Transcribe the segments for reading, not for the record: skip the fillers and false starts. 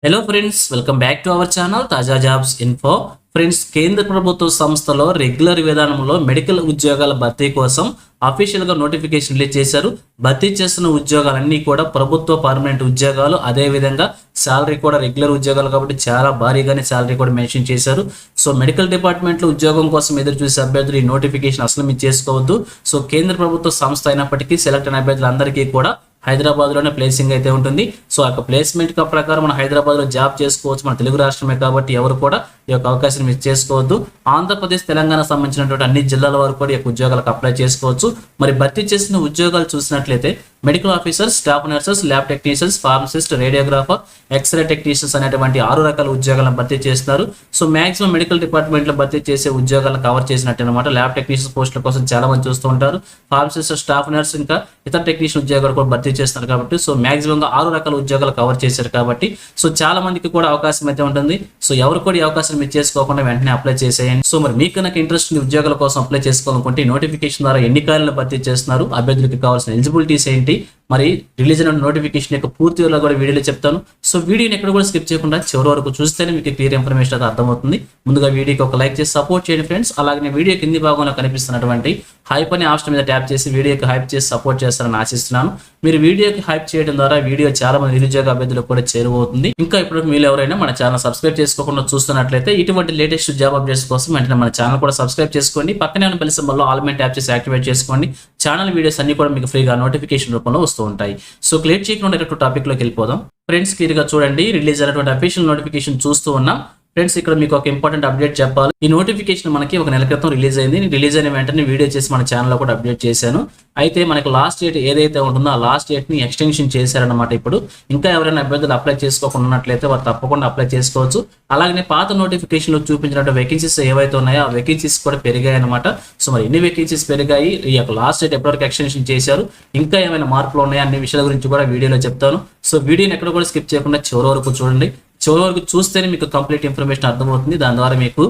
Hello friends, welcome back to our channel తాజా jobs info. Friends, కేంద్ర ప్రభుత్వ సంస్థలో రెగ్యులర్ విధానంలో మెడికల్ ఉద్యోగాల భర్తీ కోసం అఫీషియల్గా నోటిఫికేషన్ రిలీజ్ చేశారు. భర్తీ చేస్తున్న ఉద్యోగాలన్నీ కూడా ప్రభుత్వ పర్మనెంట్ ఉద్యోగాలు, అదేవిధంగా శాలరీ కూడా రెగ్యులర్ ఉద్యోగాలు కాబట్టి చాలా భారీగానే శాలరీ కూడా మెన్షన్ చేశారు. సో మెడికల్ డిపార్ట్మెంట్లో ఉద్యోగం కోసం ఎదురు చూసే అభ్యర్థులు ఈ నోటిఫికేషన్ అసలు మీరు చేసుకోవద్దు. సో కేంద్ర ప్రభుత్వ సంస్థ అయినప్పటికీ సెలెక్ట్ అయిన అభ్యర్థులందరికీ కూడా హైదరాబాద్లోనే ప్లేసింగ్ అయితే ఉంటుంది. సో ఆ ప్లేస్మెంట్ ప్రకారం మన హైదరాబాద్లో జాబ్ చేసుకోవచ్చు. మన తెలుగు రాష్ట్రమే కాబట్టి ఎవరు కూడా ఈ యొక్క అవకాశాన్ని మిస్ చేసుకోవద్దు. ఆంధ్రప్రదేశ్, తెలంగాణ సంబంధించినటువంటి అన్ని జిల్లాల వారు కూడా ఈ యొక్క ఉద్యోగాలకు అప్లై చేసుకోవచ్చు. మరి భర్తీ చేసిన ఉద్యోగాలు చూసినట్లయితే medical officers, staff nurses, lab technicians, pharmacist, radiographer, X ray technicians అనేటువంటి 6 రకాల ఉద్యోగాలను భర్తీ చేస్తున్నారు. సో మాక్సిమం మెడికల్ డిపార్ట్మెంట్లో భర్తీ చేసే ఉద్యోగాలను కవర్ చేసినట్టు అనమాట. ల్యాబ్ టెక్నీషియన్స్ పోస్టుల కోసం చాలా మంది చూస్తూ ఉంటారు. ఫార్మసిస్ట్, స్టాఫ్ నర్స్, ఇంకా ఇతర టెక్నీషియన్ ఉద్యోగాలు కూడా భర్తీ చేస్తున్నారు కాబట్టి సో మాక్సిమంగా 6 రకాల ఉద్యోగాలు కవర్ చేశారు కాబట్టి సో చాలా మందికి కూడా అవకాశం అయితే ఉంటుంది. సో ఎవరు కూడా ఈ అవకాశం మిస్ చేసుకోకుండా వెంటనే అప్లై చేసేయండి. సో మరి మీకు కనుక ఇంట్రెస్ట్ ఉంది ఉద్యోగాల కోసం అప్లై చేసుకోవాలనుకుంటే నోటిఫికేషన్ ద్వారా ఎన్ని ఖాళీలను భర్తీ చేస్తున్నారు, అభ్యర్థులకు కావాల్సిన ఎలిజిబిలిటీస్ ఏంటి, మరి రిలీజ్ అయిన నోటిఫికేషన్ యొక్క పూర్తి వివరాలు కూడా వీడియోలో చెప్తాను. సో వీడియోని ఎక్కడ కూడా స్కిప్ చేయకుండా చివరి వరకు చూస్తేనే మీకు క్లియర్ ఇన్ఫర్మేషన్ అయితే అర్థమవుతుంది. ముందుగా వీడియోకి ఒక లైక్ చేసి సపోర్ట్ చేయండి ఫ్రెండ్స్. అలాగే వీడియో కింది భాగంలో కనిపిస్తున్నటువంటి హైప్ అనే ఆప్షన్ మీద ట్యాప్ చేసి వీడియోకి హైప్ చేసి సపోర్ట్ చేస్తారని ఆశిస్తున్నాను. మీరు వీడియోకి హైప్ చేయడం ద్వారా వీడియో చాలా మంది నిరుద్యోగ అభ్యర్థులకు కూడా చేరువవుతుంది. ఇంకా ఇప్పుడు మీరు ఎవరైనా మన ఛానల్ సబ్స్క్రైబ్ చేసుకోకుండా చూస్తున్నట్లయితే ఇటువంటి లేటెస్ట్ జాబ్ అప్డేట్స్ కోసం వెంటనే మన ఛానల్ కూడా సబ్స్క్రైబ్ చేసుకోండి. పక్కనే ఉన్న బెల్ సింబల్లో ఆల్ మీద ట్యాప్ చేసి యాక్టివేట్ చేసుకోండి. ఛానల్ వీడియోస్ అన్ని కూడా మీకు ఫ్రీగా నోటిఫికేషన్ రూపంలో వస్తూ ఉంటాయి. సో క్లియర్ చేయకుండా డైరెక్ట్ టాపిక్ లోకి వెళ్ళిపోదాం. ఫ్రెండ్స్, క్లియర్గా చూడండి, రిలీజ్ అయినటువంటి అఫీషియల్ నోటిఫికేషన్ చూస్తూ ఉన్నాం. ఫ్రెండ్స్, ఇక్కడ మీకు ఒక ఇంపార్టెంట్ అప్డేట్ చెప్పాలి. ఈ నోటిఫికేషన్ మనకి ఒక నెల క్రితం రిలీజ్ అయింది. రిలీజ్ అయిన వెంటనే వీడియో చేసి మన ఛానల్లో కూడా అప్డేట్ చేశాను. అయితే మనకు లాస్ట్ డేట్ ఏదైతే ఉంటుందో ఆ లాస్ట్ డేట్ని ఎక్స్టెన్షన్ చేశారనమాట. ఇప్పుడు ఇంకా ఎవరైనా అభ్యర్థులు అప్లై చేసుకోకుండా ఉన్నట్లయితే వారు తప్పకుండా అప్లై చేసుకోవచ్చు. అలాగే పాత నోటిఫికేషన్లో చూపించినట్టు వేకెన్సీస్ ఏవైతే ఉన్నాయో ఆ వేకెన్సీస్ కూడా పెరిగాయి అనమాట. సో మరి ఎన్ని వేకెన్సీస్ పెరిగాయి, ఈ యొక్క లాస్ట్ డేట్ ఎప్పటివరకు ఎక్స్టెన్షన్ చేశారు, ఇంకా ఏమైనా మార్పులు ఉన్నాయా అన్ని విషయాల గురించి కూడా వీడియోలో చెప్తాను. సో వీడియోని ఎక్కడ కూడా స్కిప్ చేయకుండా చివరి వరకు చూడండి. చివరి వరకు చూస్తేనే మీకు కంప్లీట్ ఇన్ఫర్మేషన్ అర్థమవుతుంది. దాని ద్వారా మీకు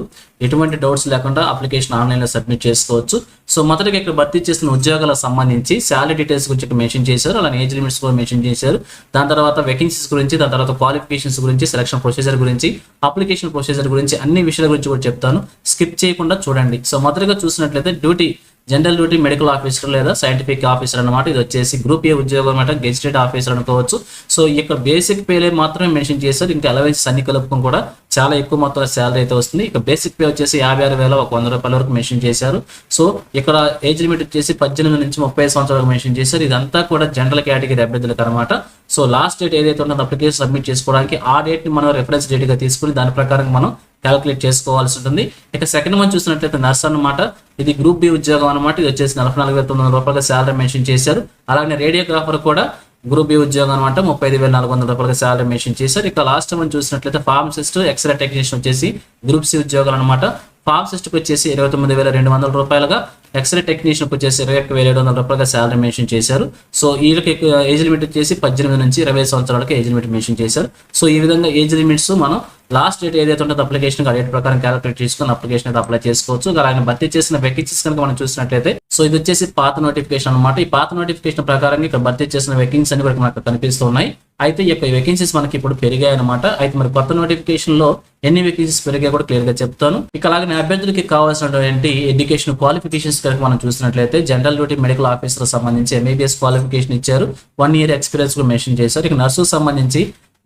ఎటువంటి డౌట్స్ లేకుండా అప్లికేషన్ ఆన్లైన్లో సబ్మిట్ చేసుకోవచ్చు. సో మొదటిగా ఇక్కడ భర్తీ చేసిన ఉద్యోగాలకు సంబంధించి శాలరీ డీటెయిల్స్ గురించి మెన్షన్ చేశారు. అలానే ఏజ్ లిమిట్స్ కూడా మెన్షన్ చేశారు. దాని తర్వాత వేకెన్సీస్ గురించి, దాని తర్వాత క్వాలిఫికేషన్స్ గురించి, సెలక్షన్ ప్రొసీజర్ గురించి, అప్లికేషన్ ప్రొసీజర్ గురించి అన్ని విషయాల గురించి కూడా చెప్తాను. స్కిప్ చేయకుండా చూడండి. సో మొదటిగా చూసినట్లయితే duty, general duty medical officer లేదా సైంటిఫిక్ ఆఫీసర్ అనమాట. ఇది వచ్చేసి గ్రూప్ ఏ ఉద్యోగం అనమాట, గెజిటెడ్ ఆఫీసర్ అనుకోవచ్చు. సో ఇక్కడ బేసిక్ పేలే మాత్రమే మెన్షన్ చేశారు. ఇంకా అలవెన్సెస్ అన్ని కలుపుకొని కూడా చాలా ఎక్కువ మొత్తంలో శాలరీ అయితే వస్తుంది. ఇక బేసిక్ పే వచ్చేసి 56,100 రూపాయల వరకు మెన్షన్ చేశారు. సో ఇక్కడ ఏజ్ లిమిట్ వచ్చేసి 18 నుంచి 30 సంవత్సరాలకు మెన్షన్ చేశారు. ఇదంతా కూడా జనరల్ కేటగిరీ అభ్యర్థులకు అనమాట. సో లాస్ట్ డేట్ ఏదైతే ఉంటుందో అప్లికేషన్ సబ్మిట్ చేసుకోవడానికి ఆ డేట్ని మనం రెఫరెన్స్ డేట్గా తీసుకుని దాని ప్రకారం మనం క్యాలిక్యులేట్ చేసుకోవాల్సి ఉంటుంది. ఇక సెకండ్ వన్ చూసినట్లయితే నర్స్ అనమాట. ఇది గ్రూప్ బి ఉద్యోగం అనమాట. ఇది వచ్చేసి 44,900 రూపాయల శాలరీ మెన్షన్ చేశారు. అలాగే రేడియోగ్రాఫర్ కూడా గ్రూప్ బి ఉద్యోగం అనమాట. 35,400 రూపాయల శాలరీ మెన్షన్ చేశారు. ఇక లాస్ట్ మనం చూసినట్లయితే ఫార్మసిస్ట్, ఎక్స్రే టెక్నీషియన్ వచ్చేసి గ్రూప్ సి ఉద్యోగాలు అనమాట. ఫార్మసిస్ట్కి వచ్చేసి 29,200 రూపాయలుగా, ఎక్స్రే టెక్నీషియన్కి వచ్చేసి 21,700 రూపాయలుగా శాలరీ మెన్షన్ చేశారు. సో వీళ్ళకి ఏజ్ లిమిట్ వచ్చేసి 18 నుంచి 20 సంవత్సరాలకి ఏజ్ లిమిట్ మెన్షన్ చేశారు. సో ఈ విధంగా ఏజ్ లిమిట్స్ మనం లాస్ట్ డేట్ ఏదైతే ఉంటుందో అప్లికేషన్ ఆ డేట్ ప్రకారం క్యాలిక్యులేట్ చేసుకుని అప్లికేషన్ అయితే అప్లై చేసుకోవచ్చు. అలాగే భర్తీ చేసిన వేకెన్సీస్ కనుక మనం చూసినట్లయితే సో ఇది వచ్చేసి పాత నోటిఫికేషన్ అనమాట. ఈ పాత నోటిఫికేషన్ ప్రకారం ఇక్కడ భర్తీ చేసిన వేకెన్సీస్ అన్ని కూడా మనకు కనిపిస్తున్నాయి. అయితే ఈ యొక్క వేకెన్సీస్ మనకి ఇప్పుడు పెరిగాయి అనమాట. అయితే మరి కొత్త నోటిఫికేషన్ లో ఎన్ని వేకెన్సీస్ పెరిగాయి కూడా క్లియర్ గా చెప్తాను. ఇక అలాగే అభ్యర్థులకి కావాల్సినటువంటి ఎడ్యుకేషన్ క్వాలిఫికేషన్స్ కనుక మనం చూసినట్లయితే జనరల్ డ్యూటీ మెడికల్ ఆఫీసర్ సంబంధించి MBBS క్వాలిఫికేషన్ ఇచ్చారు. 1 year ఎక్స్పీరియన్స్ కూడా మెన్షన్ చేశారు. ఇక నర్సు సంబంధించి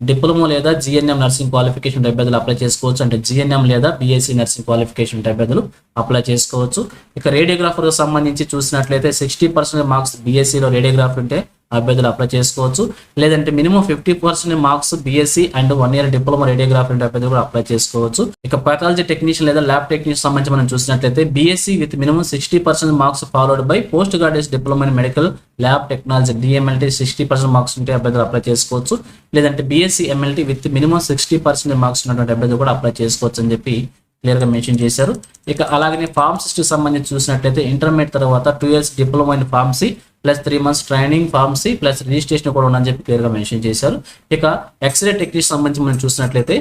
డిప్లొమా లేదా GNM నర్సింగ్ క్వాలిఫికేషన్ అభ్యర్థులు అప్లై చేసుకోవచ్చు. అంటే GNM లేదా BSc నర్సింగ్ క్వాలిఫికేషన్ అభ్యర్థులు అప్లై చేసుకోవచ్చు. ఇక రేడియోగ్రాఫర్ సంబంధించి చూసినట్లయితే 60% మార్క్స్ BScలో రేడియోగ్రాఫర్ ఉంటే అభ్యర్థులు అప్లై చేసుకోవచ్చు. లేదంటే minimum 50% marks BSc and 1 year diploma radiographer అభ్యర్థులు కూడా అప్లై చేసుకోవచ్చు. ఇక పాథాలజీ టెక్నీషియన్ లేదా ల్యాబ్ టెక్నీషియన్ సంబంధించి మనం చూసినట్లయితే BSc with minimum 60% marks followed by post graduate diploma in medical lab technology DMLT 60% marks ఉంటే అభ్యర్థులు అప్లై చేసుకోవచ్చు. లేదంటే BSc MLT with minimum 60% marks ఉన్నటువంటి అభ్యర్థులు కూడా అప్లై చేసుకోవచ్చు అని చెప్పి క్లియర్గా మెన్షన్ చేశారు. ఇక అలాగే ఫార్మసిస్ట్ సంబంధించి చూసినట్లయితే ఇంటర్మీడియట్ తర్వాత 2 years diploma in pharmacy plus 3 months training pharmacy plus registration కూడా ఉందని చెప్పి క్లియర్గా మెన్షన్ చేశారు. ఇక ఎక్స్రే టెక్నీషియన్ సంబంధించి మనం చూసినట్లయితే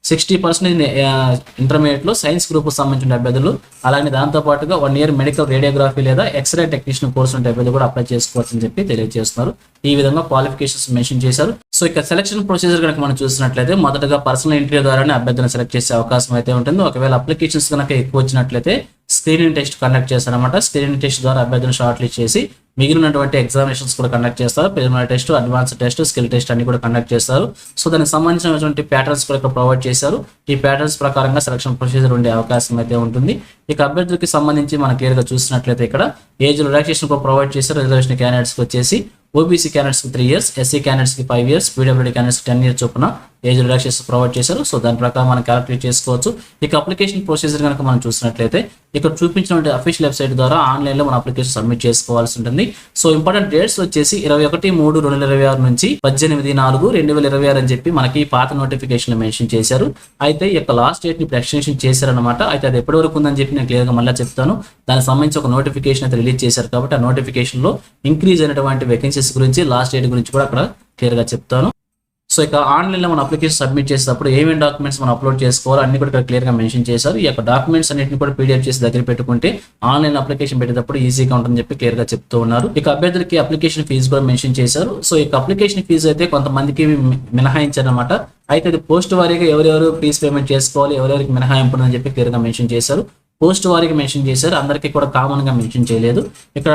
60% ఇంటర్మీడియట్లో సైన్స్ గ్రూప్కి సంబంధించిన అభ్యర్థులు, అలాగే దాంతోపాటుగా 1 year మెడికల్ రేడియోగ్రఫీ లేదా ఎక్స్రే టెక్నీషియన్ కోర్సు ఉంటే అభ్యర్థులు కూడా అప్లై చేసుకోవచ్చు అని చెప్పి తెలియజేస్తున్నారు. ఈ విధంగా క్వాలిఫికేషన్స్ మెన్షన్ చేశారు. సో ఇక సెలక్షన్ ప్రొసీజర్ కనుక మనం చూసినట్లయితే మొదటగా పర్సనల్ ఇంటర్వ్యూ ద్వారానే అభ్యర్థిని సెలెక్ట్ చేసే అవకాశం అయితే ఉంటుంది. ఒకవేళ అప్లికేషన్స్ కనుక ఎక్కువ వచ్చినట్లయితే స్క్రీనింగ్ టెస్ట్ కండక్ట్ చేస్తారన్నమాట. స్క్రీనింగ్ టెస్ట్ ద్వారా అభ్యర్థిని షార్ట్ లిస్ట్ చేసి మిగిలినటువంటి ఎగ్జామినేషన్స్ కూడా కండక్ట్ చేస్తారు. Preliminary test, advance test, skill test అన్ని కూడా కండక్ట్ చేస్తారు. సో దానికి సంబంధించినటువంటి ప్యాటర్న్స్ కూడా ఇక్కడ ప్రొవైడ్ చేశారు. ఈ ప్యాటర్న్స్ ప్రకారంగా సెలక్షన్ ప్రొసీజర్ ఉండే అవకాశం అయితే ఉంటుంది. ఇక అభ్యర్థులకి సంబంధించి మనం క్లియర్గా చూసినట్లయితే ఇక్కడ ఏజ్ రిలాక్సేషన్ కూడా ప్రొవైడ్ చేశారు. రిజర్వేషన్ క్యాండిడేట్స్కి వచ్చేసి ఓబీసీ క్యాండిడేట్స్కి 3 years, ఎస్సీ క్యాండిడేట్స్కి 5 years, పీడబ్ల్యూడీ క్యాండిడేట్స్కి 10 years చొప్పున ఏజ్ రిలాక్సేషన్ ప్రొవైడ్ చేశారు. సో దాని ప్రకారం మనం క్యాలిక్యులేట్ చేసుకోవచ్చు. ఇక అప్లికేషన్ ప్రొసీజర్ కనుక మనం చూసినట్లయితే ఇక్కడ చూపించినటువంటి అఫీషియల్ వెబ్సైట్ ద్వారా ఆన్లైన్లో మన అప్లికేషన్ సబ్మిట్ చేసుకోవాల్సి ఉంటుంది. సో ఇంపార్టెంట్ డేట్స్ వచ్చేసి 21/3/2026 నుంచి 18/4/2026 అని చెప్పి మనకి పాత నోటిఫికేషన్ మెన్షన్ చేశారు. అయితే ఈ యొక్క లాస్ట్ డేట్ ని ఇప్పుడు ఎక్స్టెన్షన్ చేశారనమాట. అయితే అది ఎప్పటి వరకు ఉందని చెప్పి నేను క్లియర్గా మళ్ళీ చెప్తాను. దానికి సంబంధించి ఒక నోటిఫికేషన్ అయితే రిలీజ్ చేశారు కాబట్టి ఆ నోటిఫికేషన్ లో ఇంక్రీజ్ అయినటువంటి వేకెన్సీస్ గురించి, లాస్ట్ డేట్ గురించి కూడా అక్కడ క్లియర్గా చెప్తాను. సో ఇక ఆన్లైన్లో మన అప్లికేషన్ సబ్మిట్ చేసేటప్పుడు ఏమేమి డాక్యుమెంట్స్ మనం అప్లోడ్ చేసుకోవాలో అన్ని కూడా ఇక్కడ క్లియర్గా మెన్షన్ చేశారు. ఈ యొక్క డాక్యుమెంట్స్ అన్నింటిని కూడా పీడిఎఫ్ చేసి దగ్గర పెట్టుకుంటే ఆన్లైన్ అప్లికేషన్ పెట్టేటప్పుడు ఈజీగా ఉంటుందని చెప్పి క్లియర్గా చెప్తూ ఉన్నారు. ఇక అభ్యర్థులకి అప్లికేషన్ ఫీజు కూడా మెన్షన్ చేశారు. సో ఇక అప్లికేషన్ ఫీజు అయితే కొంతమందికి మినహాయించారనమాట. అయితే అది పోస్ట్ వారీగా ఎవరెవరు ఫీజు పేమెంట్ చేసుకోవాలి, ఎవరెవరికి మినహాయింపు అని చెప్పి క్లియర్గా మెన్షన్ చేశారు. పోస్ట్ వారీగా మెన్షన్ చేశారు, అందరికీ కూడా కామన్ గా మెన్షన్ చేయలేదు. ఇక్కడ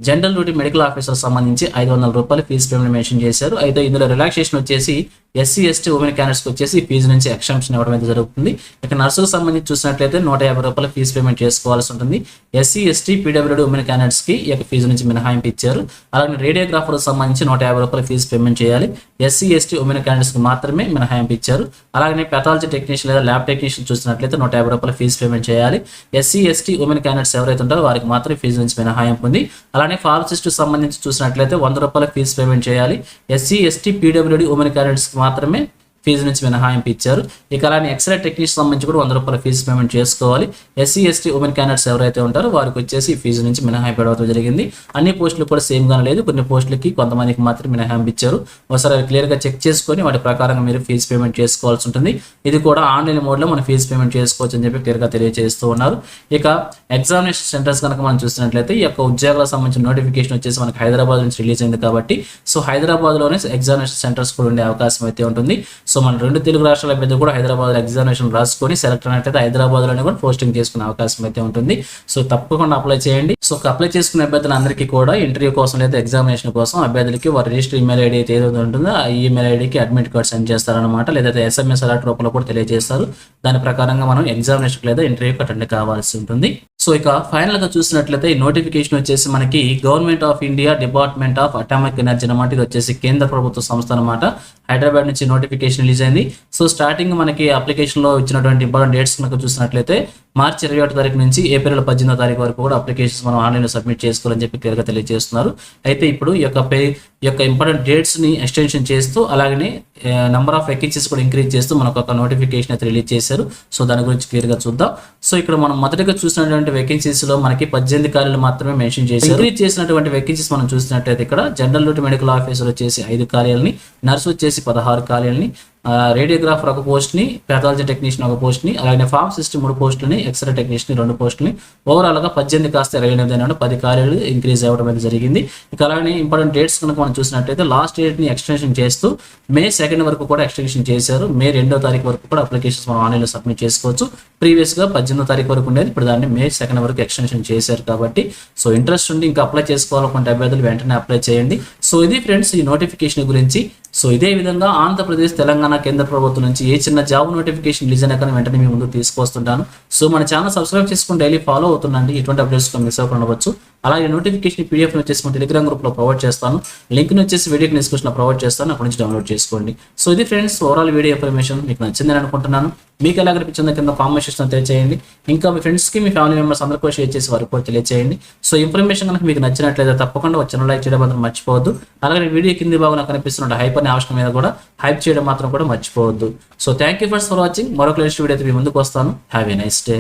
జనరల్ డ్యూటీ మెడికల్ ఆఫీసర్ సంబంధించి 500 రూపాయలు ఫీజు పేమెంట్ మెన్షన్ చేశారు. అయితే ఇందులో రిలాక్సేషన్ వచ్చేసి ఎస్సీ ఎస్టీ ఉమెన్ క్యాండిడేట్స్కి వచ్చేసి ఫీజు నుంచి ఎక్సెంప్షన్ ఇవ్వడం అయితే జరుగుతుంది. ఇక నర్సుకు సంబంధించి చూసినట్లయితే 150 రూపాయలు ఫీజు పేమెంట్ చేసుకోవాల్సి ఉంటుంది. ఎస్సీ ఎస్టీ పీడబ్ల్యూడీ ఉమెన్ క్యాండిడేట్స్కి ఈ యొక్క ఫీజు నుంచి మినహాయింపు ఇచ్చారు. అలాగే రేడియోగ్రాఫర్కి సంబంధించి 150 రూపాయలు ఫీజు పేమెంట్ చేయాలి. ఎస్సీ ఎస్టీ ఉమెన్ క్యాండిడేట్స్కి మాత్రమే మినహాయింపు ఇచ్చారు. అలాగే పెథాలజీ టెక్నీషియన్ లేదా ల్యాబ్ టెక్నీషియన్ చూసినట్లయితే 150 రూపాయలు ఫీజు పేమెంట్ చేయాలి. ఎస్సీ ఎస్టీ ఉమెన్ క్యాండిడేట్స్ ఎవరైతే ఉంటారో వారికి మాత్రమే ఫీజు నుంచి మినహాయింపు ఉంది. అలానే ఫార్మసిస్ట్ సంబంధించి చూసినట్లయితే 100 రూపాయల ఫీజు పేమెంట్ చేయాలి. ఎస్సీ ఎస్టీ పీడబ్ల్యూడీ ఉమెన్ క్యాండిడేట్స్కి మాత్రమే ఫీజు నుంచి మినహాయింపు ఇచ్చారు. ఇక అలానే ఎక్స్రే టెక్నీషియన్ సంబంధించి కూడా 100 రూపాయల ఫీజు పేమెంట్ చేసుకోవాలి. ఎస్సీ ఎస్టీ ఉమెన్ క్యాండిడేట్స్ ఎవరైతే ఉంటారో వారికి వచ్చేసి ఫీజు నుంచి మినహాయింపు ఇవ్వడం జరిగింది. అన్ని పోస్టులు కూడా సేమ్ గానే లేదు, కొన్ని పోస్టులకి కొంతమందికి మాత్రమే మినహాయింపు ఇచ్చారు. ఒకసారి అవి క్లియర్ గా చెక్ చేసుకొని వాటి ప్రకారంగా మీరు ఫీజు పేమెంట్ చేసుకోవాల్సి ఉంటుంది. ఇది కూడా ఆన్లైన్ మోడ్ లో మనం ఫీజు పేమెంట్ చేసుకోవచ్చు అని చెప్పి క్లియర్ గా తెలియజేస్తూ ఉన్నారు. ఇక ఎగ్జామినేషన్ సెంటర్స్ కనుక మనం చూసినట్లయితే ఈ యొక్క ఉద్యోగాలకు సంబంధించిన నోటిఫికేషన్ వచ్చేసి మనకి హైదరాబాద్ నుంచి రిలీజ్ అయింది కాబట్టి సో హైదరాబాద్ లోనే ఎగ్జామినేషన్ సెంటర్స్ కూడా ఉండే అవకాశం అయితే ఉంటుంది. సో మన 2 తెలుగు రాష్ట్రాల పెద్ద కూడా హైదరాబాద్ ఎగ్జామినేషన్ రాసుకొని సెలెక్ట్ అయినట్లయితే హైదరాబాద్ లోనే కూడా పోస్టింగ్ చేసుకునే అవకాశం అయితే ఉంటుంది. సో తప్పకుండా అప్లై చేయండి. సో అప్లై చేసుకునే అభ్యర్థులందరికీ కూడా ఇంటర్వ్యూ కోసం లేదా ఎగ్జామినేషన్ కోసం అభ్యర్థులకి వారి రిజిస్టర్ ఈమెయిల్ ఐడి అయితే ఏదైతే ఉంటుందో ఆ ఈమెయిల్ ఐడికి అడ్మిట్ కార్డ్ సెండ్ చేస్తారనమాట, లేదా SMS అలర్ట్ రూపంలో కూడా తెలియజేస్తారు. దాని ప్రకారంగా మనం ఎగ్జామినేషన్ లేదా ఇంటర్వ్యూకి అటెండ్ కావాల్సి ఉంటుంది. సో ఇక ఫైనల్ గా చూసినట్లయితే ఈ నోటిఫికేషన్ వచ్చేసి మనకి government of India department of atomic energy అనమాట. ఇది వచ్చేసి కేంద్ర ప్రభుత్వ సంస్థ అనమాట. హైదరాబాద్ నుంచి నోటిఫికేషన్ రిలీజ్ అయింది. సో స్టార్టింగ్ మనకి అప్లికేషన్ లో ఇచ్చినటువంటి ఇంపార్టెంట్ డేట్స్ కనుక చూసినట్లయితే మార్చి 21 తారీఖు నుంచి ఏప్రిల్ 18వ తారీఖు వరకు కూడా అప్లికేషన్స్ మనం ఆన్లైన్ లో సబ్మిట్ చేసుకోవాలని చెప్పి క్లియర్ గా తెలియజేస్తున్నారు. అయితే ఇప్పుడు ఈ యొక్క ఇంపార్టెంట్ డేట్స్ ని ఎక్స్టెన్షన్ చేస్తూ అలాగే నెంబర్ ఆఫ్ వేకెన్సీస్ కూడా ఇంక్రీజ్ చేస్తూ మనకు ఒక నోటిఫికేషన్ అయితే రిలీజ్ చేశారు. సో దాని గురించి క్లియర్ గా చూద్దాం. సో ఇక్కడ మనం మొదటిగా చూసినటువంటి వేకెన్సీస్ లో మనకి 18 ఖాళీలు మాత్రమే మెన్షన్ చేశారు. ఇంక్రీజ్ చేసినటువంటి వేకెన్సీస్ మనం చూసినట్లయితే ఇక్కడ జనరల్ డ్యూటీ మెడికల్ ఆఫీసర్ వచ్చేసి 5 ఖాళీలని, నర్సు వచ్చేసి 16 ఖాళీలని, రేడియోగ్రాఫర్ ఒక పోస్ట్ ని, పెథాలజీ టెక్నీషియన్ ఒక పోస్ట్ ని, అలాగే ఫార్మసిస్ట్ 3 పోస్టులని, ఎక్స్రే టెక్నీషియన్ 2 పోస్టులని, ఓవరాల్ గా 18 కాస్త 28 10 ఖాళీలు ఇంక్రీజ్ అవ్వడం అనేది జరిగింది. ఇక అలాగే ఇంపార్టెంట్ డేట్స్ కనుక మనం చూసినట్లయితే లాస్ట్ డేట్ ని ఎక్స్టెన్షన్ చేస్తూ May 2 వరకు కూడా ఎక్స్టెన్షన్ చేశారు. May 2వ తారీఖు వరకు కూడా అప్లికేషన్స్ మనం ఆన్లైన్ లో సబ్మిట్ చేసుకోవచ్చు. ప్రీవియస్ గా 18వ తారీఖు వరకు ఉండేది, ఇప్పుడు దాన్ని May 2 వరకు ఎక్స్టెన్షన్ చేశారు కాబట్టి సో ఇంట్రెస్ట్ ఉండి ఇంకా అప్లై చేసుకోవాలనుకుంటే అభ్యర్థులు వెంటనే అప్లై చేయండి. సో ఇది ఫ్రెండ్స్ ఈ నోటిఫికేషన్ గురించి. సో ఇదే విధంగా ఆంధ్రప్రదేశ్, తెలంగాణ కేంద్ర ప్రభుత్వం నుంచి ఏ చిన్న జాబ్ నోటిఫికేషన్ రిలీజ్ అయినా కానీ వెంటనే మీ ముందు తీసుకొస్తుంటాను. సో మన ఛానల్ సబ్స్క్రైబ్ చేసుకుని డైలీ ఫాలో అవుతుండండి. ఇటువంటి అప్డేట్స్ మిస్ అవ్వకుండా ఉండవచ్చు. అలాగే నోటిఫికేషన్ PDF వచ్చేసి మన టెలిగ్రామ్ గ్రూప్ లో ప్రొవైడ్ చేస్తాను. లింక్ వచ్చేసి వీడియో డిస్క్రిప్షన్ లో ప్రొవైడ్ చేస్తాను, అక్కడ నుంచి డౌన్లోడ్ చేసుకోండి. సో ఇది ఫ్రెండ్స్ ఓవరాల్ వీడియో ఇన్ఫర్మేషన్ మీకు నచ్చిందని అనుకుంటున్నాను. మీకు ఎలా అనిపించిందో కింద కామెంట్ సెక్షన్ తెలియజేయండి. ఇంకా మీ ఫ్రెండ్స్ కి, మీ ఫ్యామిలీ మెంబర్స్ అందరికీ షేర్ చేసి వారికి కూడా తెలియజేయండి. సో ఇన్ఫర్మేషన్ కనుక మీకు నచ్చినట్లయితే తప్పకుండా ఒక ఛానల్ లైక్ చేయడం మాత్రం మర్చిపోవద్దు. అలాగే వీడియో కింది భాగంలో కనిపిస్తున్న హైప్ అనే ఆప్షన్ మీద కూడా హైప్ చేయడం మాత్రం కూడా మర్చిపోవద్దు. So thank you for watching. మరొక లేటెస్ట్ వీడియో అయితే మీ ముందుకు వస్తాను. Have a nice day.